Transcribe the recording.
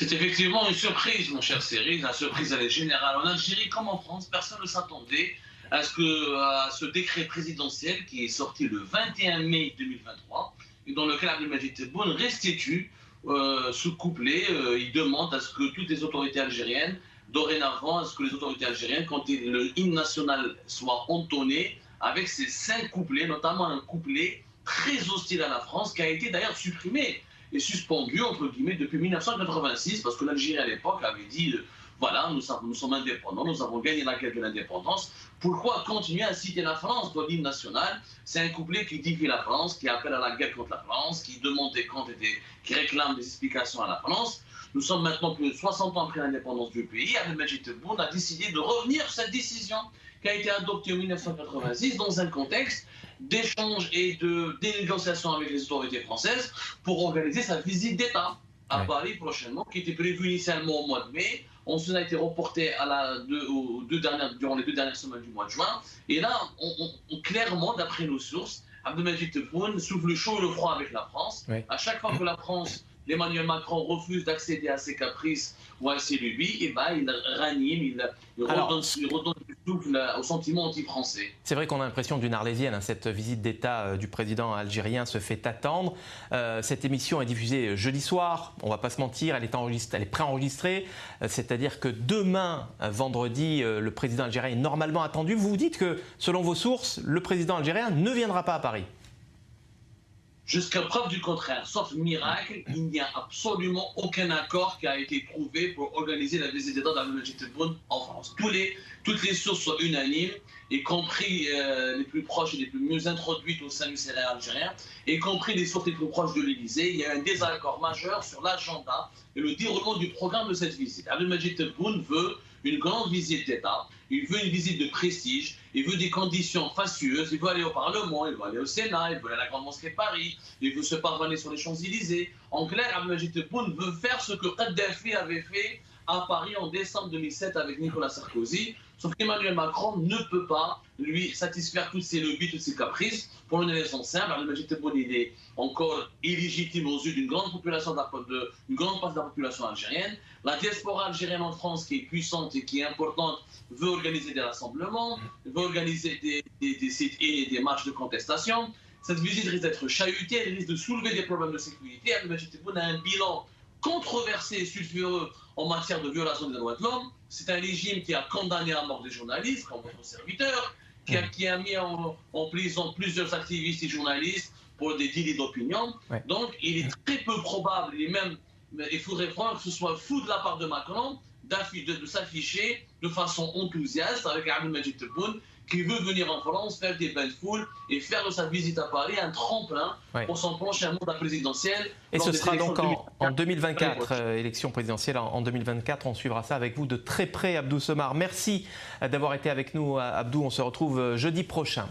C'est effectivement une surprise, mon cher Cyril. La surprise, elle est générale. En Algérie, comme en France, personne ne s'attendait à ce décret présidentiel qui est sorti le 21 mai 2023 et dans lequel Abdelmadjid Tebboune restitue ce couplet. Il demande à ce que toutes les autorités algériennes, dorénavant, à ce que les autorités algériennes, quand le hymne national soit entonné, avec ces 5 couplets, notamment un couplet très hostile à la France, qui a été d'ailleurs supprimé et suspendu, entre guillemets, depuis 1986, parce que l'Algérie, à l'époque, avait dit voilà, nous sommes indépendants, nous avons gagné la guerre de l'indépendance. Pourquoi continuer à citer la France dans l'hymne national? C'est un couplet qui défie la France, qui appelle à la guerre contre la France, qui demande des comptes qui réclame des explications à la France. Nous sommes maintenant plus de 60 ans après l'indépendance du pays. Abdelmadjid Tebboune a décidé de revenir sur cette décision qui a été adoptée en 1986 dans un contexte d'échange et de négociation avec les autorités françaises pour organiser sa visite d'État à Paris prochainement, qui était prévue initialement au mois de mai. Ensuite, a été reporté durant les 2 dernières semaines du mois de juin. Et là, clairement, d'après nos sources, Abdelmadjid Tebboune souffle le chaud et le froid avec la France. À chaque fois que la France, Emmanuel Macron refuse d'accéder à ses caprices ou à ses lubies, et ben, il ranime, il redonne du souffle au sentiment anti-français. C'est vrai qu'on a l'impression d'une Arlésienne, hein, cette visite d'État du président algérien se fait attendre. Cette émission est diffusée jeudi soir, on ne va pas se mentir, elle est préenregistrée, c'est-à-dire que demain, vendredi, le président algérien est normalement attendu. Vous vous dites que, selon vos sources, le président algérien ne viendra pas à Paris? Jusqu'à preuve du contraire, sauf miracle, il n'y a absolument aucun accord qui a été trouvé pour organiser la visite d'État d'Abdelmadjid Tebboune en France. Toutes les sources sont unanimes, y compris les plus proches et les plus mieux introduites au sein du ministère algérien, y compris les sources les plus proches de l'Élysée. Il y a un désaccord majeur sur l'agenda et le déroulement du programme de cette visite. Abdelmadjid Tebboune veut une grande visite d'État, il veut une visite de prestige, il veut des conditions fastueuses, il veut aller au Parlement, il veut aller au Sénat, il veut aller à la Grande Mosquée de Paris, il veut se pavaner sur les Champs-Élysées. En clair, Abdelmadjid Tebboune veut faire ce que Kadhafi avait fait à Paris en décembre 2007 avec Nicolas Sarkozy, sauf qu'Emmanuel Macron ne peut pas lui satisfaire toutes ses lubies, toutes ses caprices, pour une raison simple. Abdelmadjid Tebboune, il est encore illégitime aux yeux d'une grande population, d'une grande partie de la population algérienne. La diaspora algérienne en France, qui est puissante et qui est importante, veut organiser des rassemblements, veut organiser des sites et des marches de contestation. Cette visite risque d'être chahutée, elle risque de soulever des problèmes de sécurité. Abdelmadjid Tebboune a un bilan controversé et sulfureux en matière de violation des droits de l'homme. C'est un régime qui a condamné à mort des journalistes, comme votre serviteur, qui a mis en prison plusieurs activistes et journalistes pour des délits d'opinion. Donc, il est très peu probable, il faudrait croire que ce soit fou de la part de Macron de s'afficher de façon enthousiaste avec Abdelmadjid Tebboune, qui veut venir en France, faire des bains de foule et faire de sa visite à Paris un tremplin pour son prochain mandat présidentiel. Et ce sera donc en 2024, élection présidentielle en 2024. On suivra ça avec vous de très près, Abdou Somar. Merci d'avoir été avec nous, Abdou. On se retrouve jeudi prochain.